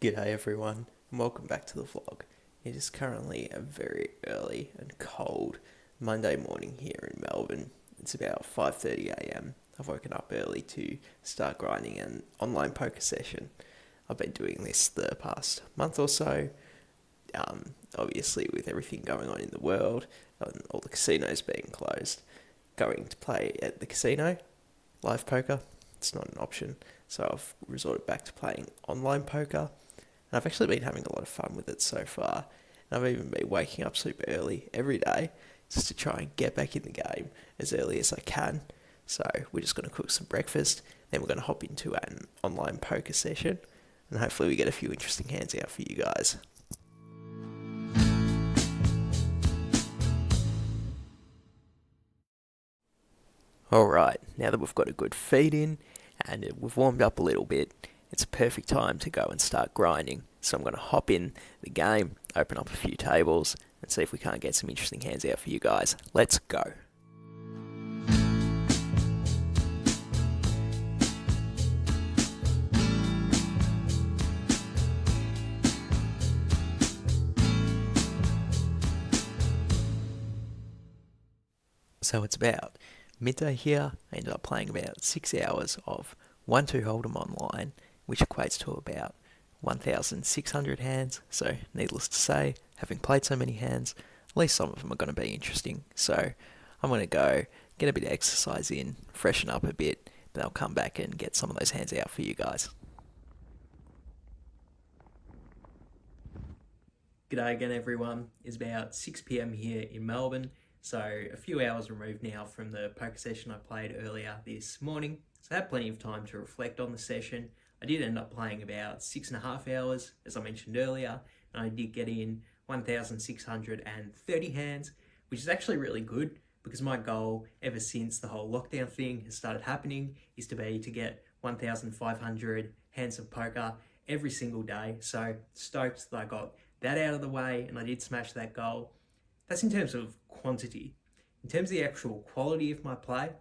G'day everyone, and welcome back to the vlog. It is currently a very early and cold Monday morning here in Melbourne. It's about 5:30 a.m. I've woken up early to start grinding an online poker session. I've been doing this the past month or so, obviously with everything going on in the world and all the casinos being closed. Going to play at the casino, live poker, it's not an option, so I've resorted back to playing online poker. And I've actually been having a lot of fun with it so far. And I've even been waking up super early every day just to try and get back in the game as early as I can. So we're just going to cook some breakfast, then we're going to hop into an online poker session, and hopefully we get a few interesting hands out for you guys. Alright, now that we've got a good feed in and we've warmed up a little bit, it's a perfect time to go and start grinding. So I'm going to hop in the game, open up a few tables, and see if we can't get some interesting hands out for you guys. Let's go. So it's about midday here. I ended up playing about 6 hours of 1-2 Hold'em online, which equates to about 1,600 hands. So needless to say, having played so many hands, at least some of them are going to be interesting. So I'm going to go get a bit of exercise in, freshen up a bit, then I'll come back and get some of those hands out for you guys. G'day again everyone. It's about 6 p.m. here in Melbourne, so a few hours removed now from the poker session I played earlier this morning. So I had plenty of time to reflect on the session. I did end up playing about 6.5 hours, as I mentioned earlier, and I did get in 1,630 hands, which is actually really good because my goal ever since the whole lockdown thing has started happening is to get 1,500 hands of poker every single day. So stoked that I got that out of the way and I did smash that goal. That's in terms of quantity. In terms of the actual quality of my play,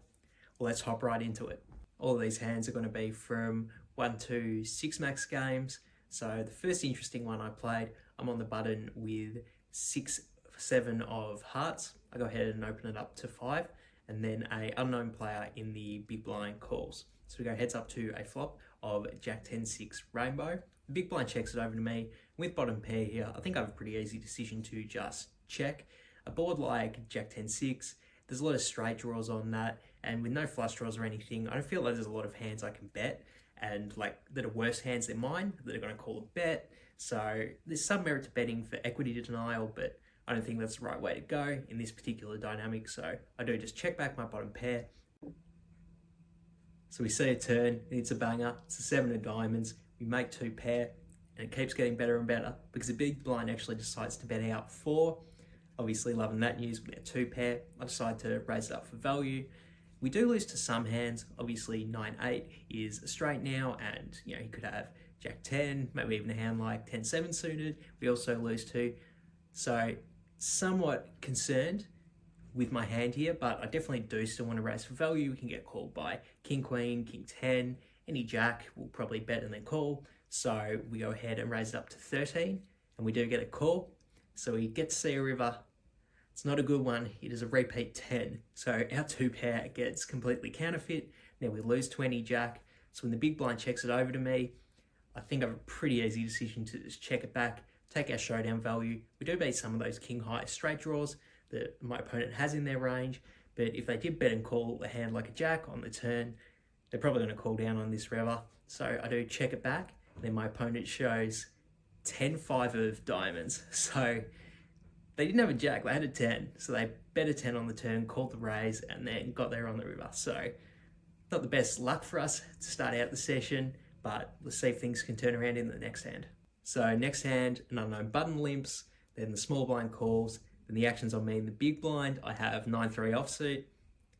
well, let's hop right into it. All of these hands are going to be from 1 to 6 max games. So the first interesting one I played, I'm on the button with 6-7 of hearts. I go ahead and open it up to 5, and then a unknown player in the big blind calls. So we go heads up to a flop of Jack 10-6 rainbow. The big blind checks it over to me with bottom pair here. I think I have a pretty easy decision to just check. A board like Jack 10-6, there's a lot of straight draws on that, and with no flush draws or anything, I don't feel like there's a lot of hands I can bet, and like that are worse hands than mine that are going to call a bet. So there's some merit to betting for equity denial, but I don't think that's the right way to go in this particular dynamic. So I do just check back my bottom pair. So we see a turn, and it's a banger. It's a 7 of diamonds. We make 2 pair, and it keeps getting better and better because the big blind actually decides to bet out 4. Obviously loving that news with our 2 pair. I decide to raise it up for value. We do lose to some hands. Obviously 9-8 is a straight now, and you know, he could have Jack 10, maybe even a hand like 10-7 suited. We also lose to. So somewhat concerned with my hand here, but I definitely do still want to raise for value. We can get called by King Queen, King 10, any Jack will probably bet and then call. So we go ahead and raise it up to 13, and we do get a call. So we get to see a river. It's not a good one. It is a repeat 10. So our 2 pair gets completely counterfeit. Now we lose 20 Jack. So when the big blind checks it over to me, I think I have a pretty easy decision to just check it back, take our showdown value. We do beat some of those king high straight draws that my opponent has in their range, but if they did bet and call a hand like a Jack on the turn, they're probably going to call down on this river. So I do check it back, and then my opponent shows 10-5 of diamonds. So they didn't have a Jack, they had a 10. So they bet a 10 on the turn, called the raise, and then got there on the river. So not the best luck for us to start out the session, but let's see if things can turn around in the next hand. So next hand, an unknown button limps, then the small blind calls, then the action's on me in the big blind. I have 9-3 offsuit.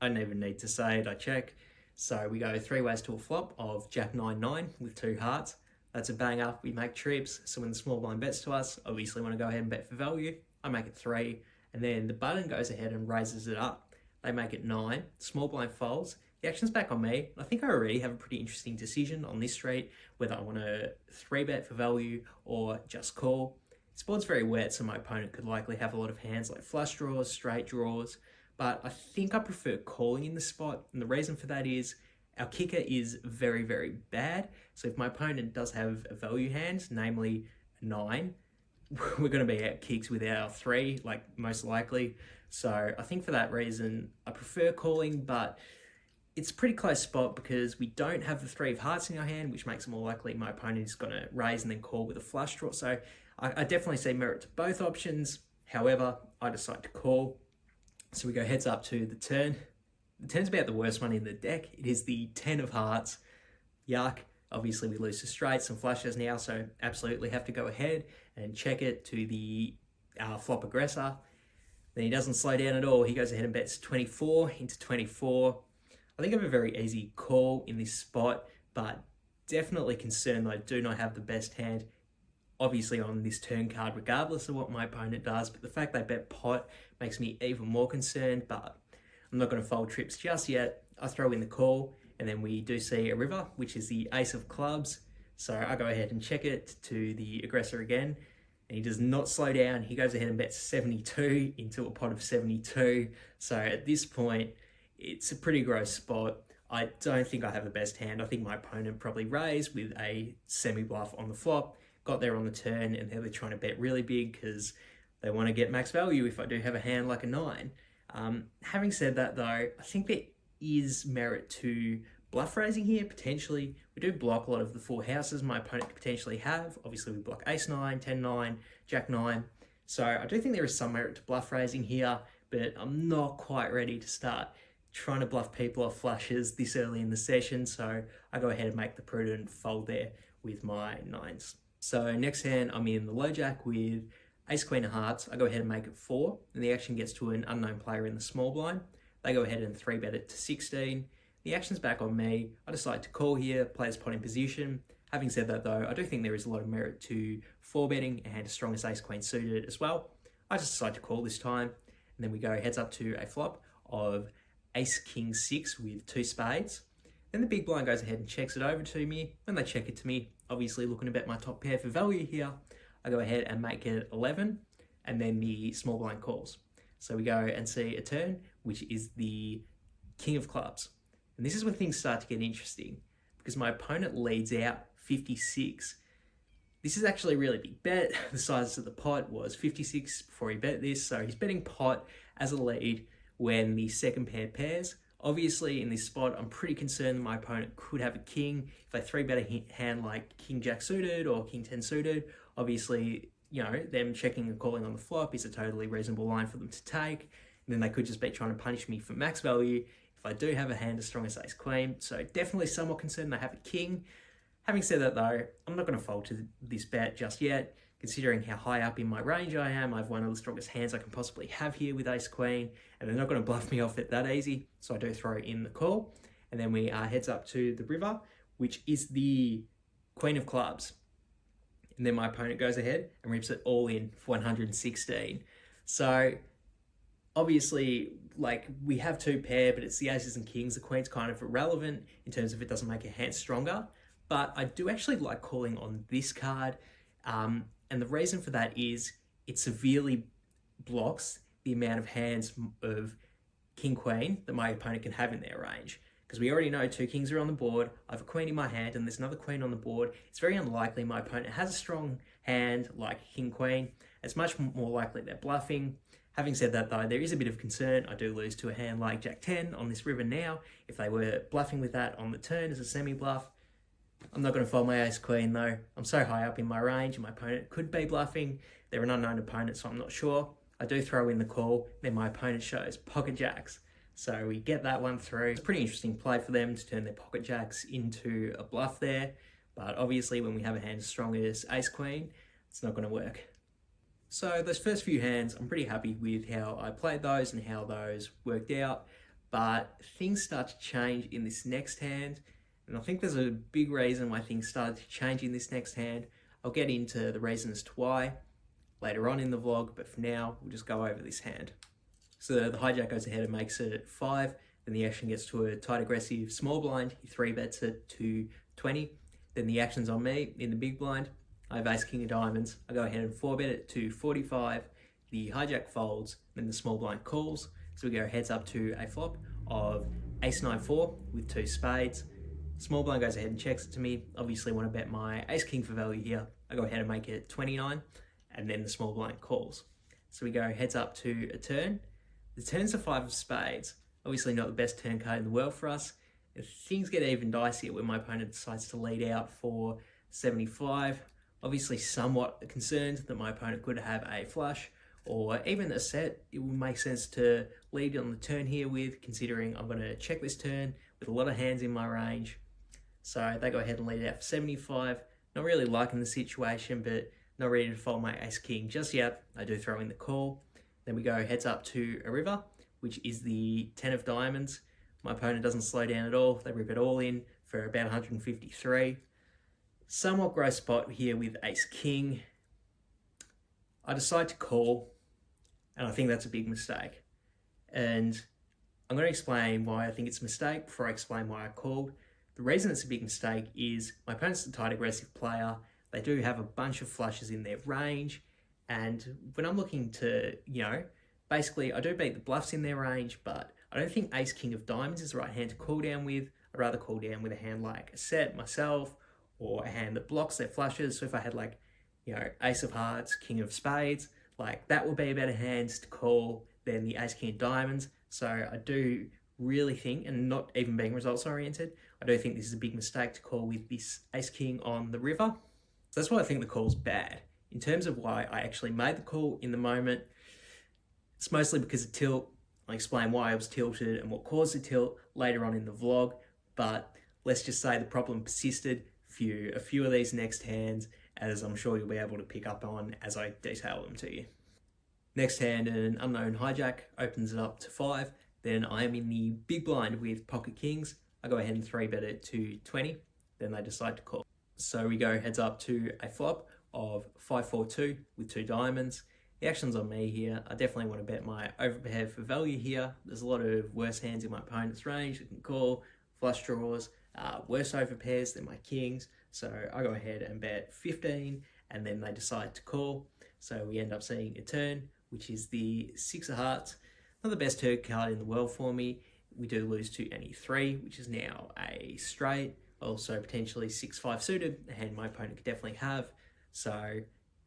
I don't even need to say it, I check. So we go 3 ways to a flop of Jack 9-9 with 2 hearts. That's a banger. We make trips. So when the small blind bets to us, obviously want to go ahead and bet for value. I make it 3, and then the button goes ahead and raises it up. They make it 9. Small blind folds. The action's back on me. I think I already have a pretty interesting decision on this street, whether I want to 3-bet for value or just call. This board's very wet, so my opponent could likely have a lot of hands like flush draws, straight draws, but I think I prefer calling in this spot, and the reason for that is our kicker is very, very bad. So if my opponent does have a value hand, namely a 9, we're going to be out kicks with our 3, like most likely. So I think for that reason, I prefer calling, but it's a pretty close spot because we don't have the 3 of hearts in our hand, which makes it more likely my opponent is going to raise and then call with a flush draw. So I definitely see merit to both options. However, I decide to call. So we go heads up to the turn. The turn's about the worst one in the deck. It is the 10 of hearts. Yuck. Obviously we lose to straights and flushes now, so absolutely have to go ahead and check it to the flop aggressor. Then he doesn't slow down at all. He goes ahead and bets 24 into 24. I think I have a very easy call in this spot, but definitely concerned that I do not have the best hand, obviously on this turn card, regardless of what my opponent does. But the fact they bet pot makes me even more concerned, but I'm not going to fold trips just yet. I throw in the call, and then we do see a river, which is the ace of clubs. So I go ahead and check it to the aggressor again, and he does not slow down. He goes ahead and bets 72 into a pot of 72. So at this point, it's a pretty gross spot. I don't think I have the best hand. I think my opponent probably raised with a semi-bluff on the flop, got there on the turn, and they're trying to bet really big because they want to get max value if I do have a hand like a 9. Having said that though, I think there is merit to bluff raising here, potentially. We do block a lot of the 4 houses my opponent could potentially have. Obviously we block ace 9, 10 9, jack 9. So I do think there is some merit to bluff raising here, but I'm not quite ready to start trying to bluff people off flushes this early in the session. So I go ahead and make the prudent fold there with my 9s. So next hand, I'm in the low jack with ace queen of hearts. I go ahead and make it 4, and the action gets to an unknown player in the small blind. They go ahead and 3-bet it to 16. The action's back on me. I decide to call here, player's pot in position. Having said that though, I do think there is a lot of merit to 4-betting and as strong as ace queen suited as well. I just decide to call this time, and then we go heads up to a flop of ace king 6 with 2 spades. Then the big blind goes ahead and checks it over to me. When they check it to me, obviously looking to bet my top pair for value here, I go ahead and make it 11, and then the small blind calls. So we go and see a turn, which is the king of clubs. And this is where things start to get interesting, because my opponent leads out 56. This is actually a really big bet. The size of the pot was 56 before he bet this, so he's betting pot as a lead when the second pair pairs. Obviously in this spot, I'm pretty concerned that my opponent could have a king. If they 3-bet a hand like king jack suited or king 10 suited, obviously, you know, them checking and calling on the flop is a totally reasonable line for them to take. And then they could just be trying to punish me for max value if I do have a hand as strong as ace queen. So definitely somewhat concerned they have a king. Having said that though, I'm not going to fold to this bet just yet. Considering how high up in my range I am, I have one of the strongest hands I can possibly have here with ace queen, and they're not going to bluff me off it that easy, so I do throw in the call. And then we heads up to the river, which is the queen of clubs. And then my opponent goes ahead and rips it all in for 116. So obviously, like, we have 2 pair, but it's the aces and kings. The queen's kind of irrelevant in terms of it doesn't make a hand stronger. But I do actually like calling on this card. And the reason for that is it severely blocks the amount of hands of king-queen that my opponent can have in their range. Because we already know 2 kings are on the board, I have a queen in my hand, and there's another queen on the board. It's very unlikely my opponent has a strong hand like king-queen. It's much more likely they're bluffing. Having said that though, there is a bit of concern. I do lose to a hand like jack 10 on this river now. If they were bluffing with that on the turn as a semi-bluff, I'm not going to fold my ace queen though. I'm so high up in my range and my opponent could be bluffing. They're an unknown opponent, so I'm not sure. I do throw in the call, then my opponent shows pocket jacks. So we get that one through. It's a pretty interesting play for them to turn their pocket jacks into a bluff there. But obviously when we have a hand as strong as ace queen, it's not going to work. So those first few hands, I'm pretty happy with how I played those and how those worked out. But things start to change in this next hand. And I think there's a big reason why things started to change in this next hand. I'll get into the reason as to why later on in the vlog, but for now, we'll just go over this hand. So the hijack goes ahead and makes it 5, Then the action gets to a tight aggressive small blind. He 3-bets it to 20. Then the action's on me in the big blind. I have ace king of diamonds. I go ahead and 4-bet it to 45. The hijack folds, then the small blind calls. So we go heads up to a flop of ace 9-4 with 2 spades. Small blind goes ahead and checks it to me. Obviously want to bet my ace king for value here. I go ahead and make it 29, and then the small blind calls. So we go heads up to a turn. The turn's a 5 of spades. Obviously not the best turn card in the world for us. If things get even dicier when my opponent decides to lead out for 75. Obviously somewhat concerned that my opponent could have a flush or even a set. It would make sense to lead on the turn here with, considering I'm going to check this turn with a lot of hands in my range. So they go ahead and lead out for 75. Not really liking the situation, but not ready to fold my ace king just yet. I do throw in the call. Then we go heads up to a river, which is the 10 of diamonds. My opponent doesn't slow down at all. They rip it all in for about 153. Somewhat gross spot here with ace king. I decide to call, and I think that's a big mistake. And I'm going to explain why I think it's a mistake before I explain why I called. The reason it's a big mistake is my opponent's a tight aggressive player. They do have a bunch of flushes in their range. And when I'm looking to, basically I do beat the bluffs in their range, but I don't think ace king of diamonds is the right hand to call down with. I'd rather call down with a hand like a set myself, or a hand that blocks their flushes. So if I had ace of hearts, king of spades, that would be a better hand to call than the ace king of diamonds. So I do really think, and not even being results oriented, I do think this is a big mistake to call with this ace king on the river. So that's why I think the call's bad. In terms of why I actually made the call in the moment, it's mostly because of tilt. I'll explain why I was tilted and what caused the tilt later on in the vlog, but let's just say the problem persisted for a few of these next hands, as I'm sure you'll be able to pick up on as I detail them to you. Next hand, an unknown hijack opens it up to 5. Then I am in the big blind with pocket kings. I go ahead and 3-bet it to 20. Then they decide to call. So we go heads up to a flop of 5-4-2 with 2 diamonds. The action's on me here. I definitely want to bet my overpair for value here. There's a lot of worse hands in my opponent's range that can call, flush draws, worse overpairs than my kings. So I go ahead and bet 15, and then they decide to call. So we end up seeing a turn, which is the 6 of hearts. Not the best turn card in the world for me. We do lose to any 3, which is now a straight. Also potentially 6-5 suited, a hand my opponent could definitely have. So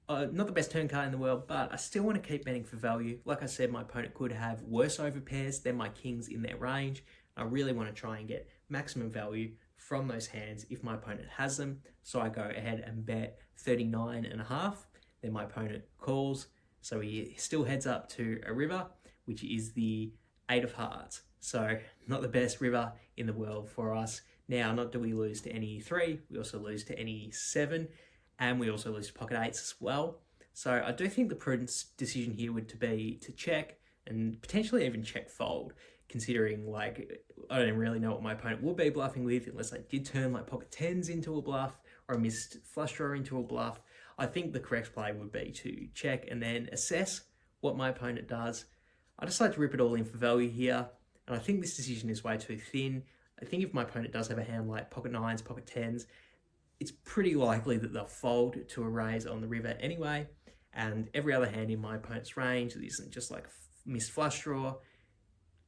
not the best turn card in the world, but I still want to keep betting for value. Like I said, my opponent could have worse overpairs than my kings in their range. I really want to try and get maximum value from those hands if my opponent has them. So I go ahead and bet 39.5. Then my opponent calls. So he still heads up to a river, which is the 8 of hearts. So not the best river in the world for us. Now, not do we lose to any 3, we also lose to any 7, and we also lose to pocket 8s as well. So I do think the prudent decision here would be to check and potentially even check fold, considering I don't really know what my opponent would be bluffing with unless I did turn pocket 10s into a bluff or a missed flush draw into a bluff. I think the correct play would be to check and then assess what my opponent does. I decide to rip it all in for value here, and I think this decision is way too thin. I think if my opponent does have a hand like pocket 9s, pocket 10s, it's pretty likely that they'll fold to a raise on the river anyway, and every other hand in my opponent's range that isn't just a missed flush draw,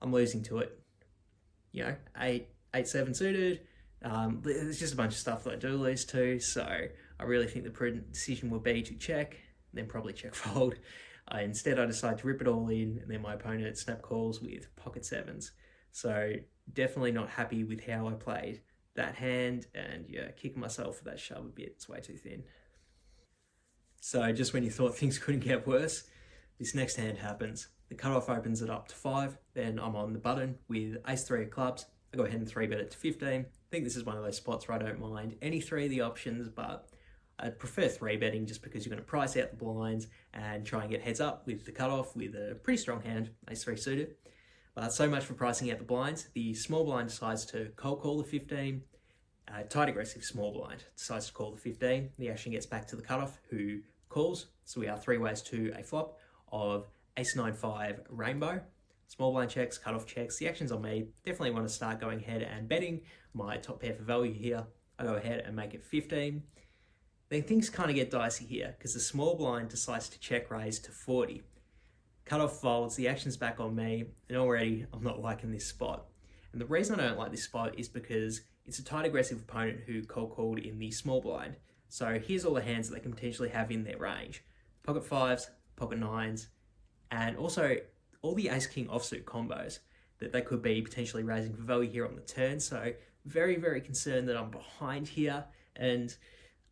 I'm losing to it. 8-7 suited, there's just a bunch of stuff that I do lose to, so I really think the prudent decision would be to check, then probably check fold. Instead, I decide to rip it all in, and then my opponent snap calls with pocket 7s. So definitely not happy with how I played that hand, and kicking myself for that shove a bit. It's way too thin. So just when you thought things couldn't get worse, this next hand happens. The cutoff opens it up to 5, then I'm on the button with ace-3 of clubs. I go ahead and 3-bet it to 15. I think this is one of those spots where I don't mind any 3 of the options, but I'd prefer 3-betting just because you're going to price out the blinds and try and get heads up with the cutoff with a pretty strong hand, ace-3 suited. But so much for pricing out the blinds. The small blind decides to cold call the 15. Tight aggressive small blind decides to call the 15. The action gets back to the cutoff, who calls. So we are 3 ways to a flop of ace-9-5 rainbow. small blind checks, cutoff checks, the action's on me. Definitely want to start going ahead and betting my top pair for value here. I go ahead and make it 15. Then things kind of get dicey here because the small blind decides to check raise to 40. Cutoff folds, the action's back on me, and already I'm not liking this spot. And the reason I don't like this spot is because it's a tight aggressive opponent who cold called in the small blind. So here's all the hands that they can potentially have in their range. Pocket fives, pocket nines, and also all the ace-king offsuit combos that they could be potentially raising for value here on the turn. So very, very concerned that I'm behind here. And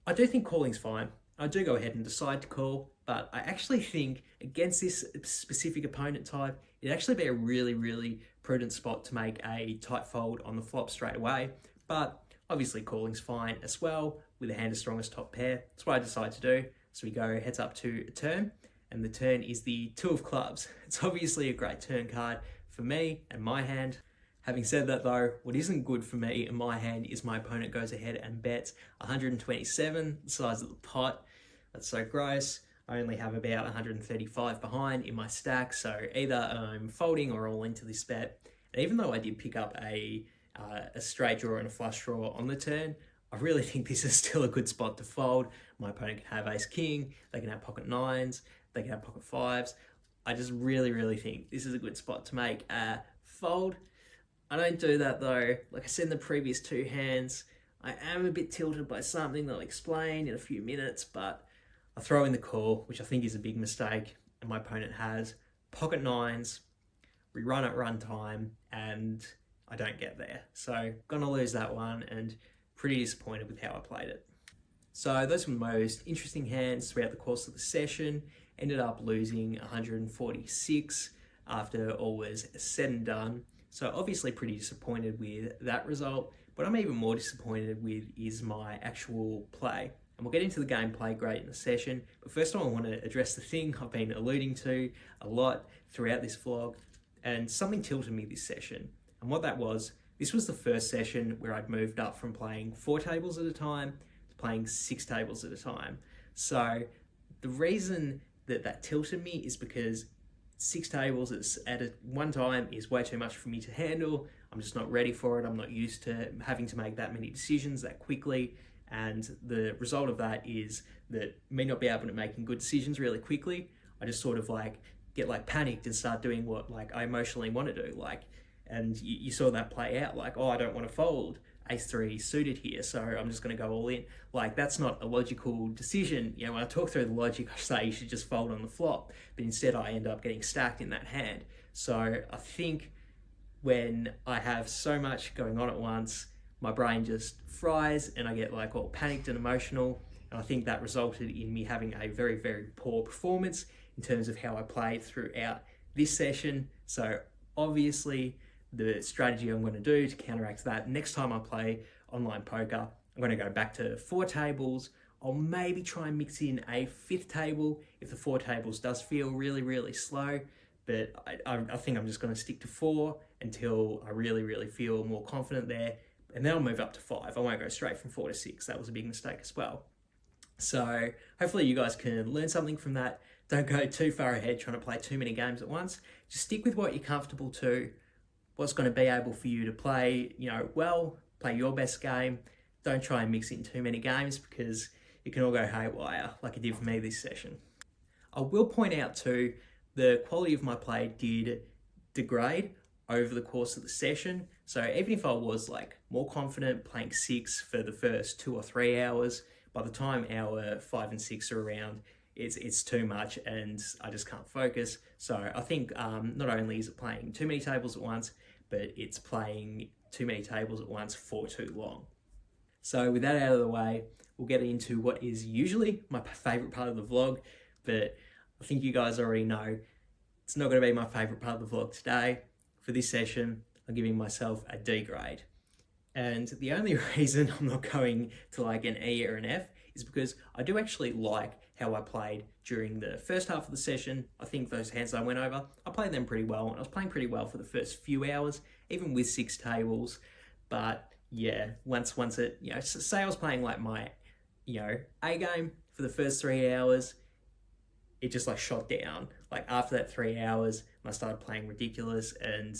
I do think calling's fine. I do go ahead and decide to call, but I actually think against this specific opponent type, it'd actually be a really, really prudent spot to make a tight fold on the flop straight away. But obviously calling's fine as well with a hand as strong as top pair. That's what I decide to do. So we go heads up to a turn, and the turn is the two of clubs. It's obviously a great turn card for me and my hand. Having said that though, what isn't good for me and my hand is my opponent goes ahead and bets 127, the size of the pot. That's so gross. I only have about 135 behind in my stack, so either I'm folding or all into this bet. And even though I did pick up a straight draw and a flush draw on the turn, I really think this is still a good spot to fold. My opponent can have ace king, they can have pocket nines, they can have pocket fives. I just really, really think this is a good spot to make a fold. I don't do that though. Like I said in the previous two hands, I am a bit tilted by something that I'll explain in a few minutes, but I throw in the call, which I think is a big mistake, and my opponent has pocket nines, we run at run time, and I don't get there. So gonna lose that one, and pretty disappointed with how I played it. So those were the most interesting hands throughout the course of the session. Ended up losing 146 after all was said and done. So obviously pretty disappointed with that result. What I'm even more disappointed with is my actual play. And we'll get into the gameplay great in the session. But first of all, I want to address the thing I've been alluding to a lot throughout this vlog. And something tilted me this session. And what that was, this was the first session where I'd moved up from playing 4 tables at a time to playing 6 tables at a time. So the reason that tilted me is because 6 tables at one time is way too much for me to handle. I'm just not ready for it. I'm not used to having to make that many decisions that quickly. And the result of that is that me not be able to making good decisions really quickly. I just sort of get panicked and start doing what I emotionally want to do. And you saw that play out. Oh, I don't want to fold ace-3 suited here, so I'm just going to go all in. That's not a logical decision. When I talk through the logic, I say you should just fold on the flop, but instead I end up getting stacked in that hand. So I think when I have so much going on at once, my brain just fries and I get all panicked and emotional. And I think that resulted in me having a very, very poor performance in terms of how I played throughout this session. So obviously the strategy I'm going to do to counteract that, next time I play online poker, I'm going to go back to 4 tables. I'll maybe try and mix in a 5th table if the 4 tables does feel really, really slow. But I think I'm just going to stick to 4 until I really, really feel more confident there. And then I'll move up to 5. I won't go straight from 4 to 6. That was a big mistake as well. So hopefully you guys can learn something from that. Don't go too far ahead trying to play too many games at once. Just stick with what you're comfortable to, what's going to be able for you to play, well, play your best game. Don't try and mix in too many games because it can all go haywire like it did for me this session. I will point out too, the quality of my play did degrade over the course of the session. So even if I was more confident playing 6 for the first 2 or 3 hours, by the time hour 5 and 6 are around, it's too much and I just can't focus. So I think not only is it playing too many tables at once, but it's playing too many tables at once for too long. So with that out of the way, we'll get into what is usually my favorite part of the vlog, but I think you guys already know it's not going to be my favorite part of the vlog today. For this session, I'm giving myself a D grade. And the only reason I'm not going to an E or an F is because I do actually like how I played during the first half of the session. I think those hands I went over, I played them pretty well, and I was playing pretty well for the first few hours, even with 6 tables. But yeah, once it, say I was playing my, A game for the first 3 hours, it just like shot down. Like after that 3 hours, I started playing ridiculous, and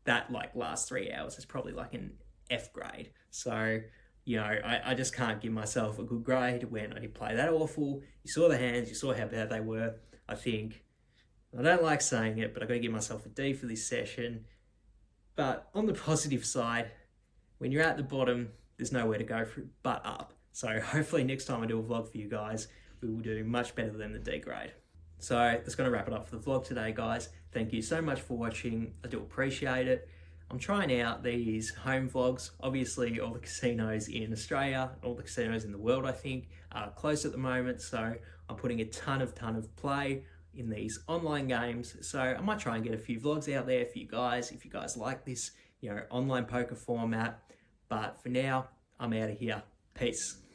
that like last 3 hours is probably like an F grade. So, you know, I just can't give myself a good grade when I did play that awful. You saw the hands, you saw how bad they were. I think, I don't like saying it, but I've got to give myself a D for this session. But on the positive side, when you're at the bottom, there's nowhere to go but up. So hopefully next time I do a vlog for you guys, we will do much better than the D grade. So that's going to wrap it up for the vlog today, guys. Thank you so much for watching. I do appreciate it. I'm trying out these home vlogs. Obviously, all the casinos in Australia, all the casinos in the world, I think, are closed at the moment. So I'm putting a ton of play in these online games. So I might try and get a few vlogs out there for you guys, if you guys like this, you know, online poker format. But for now, I'm out of here. Peace.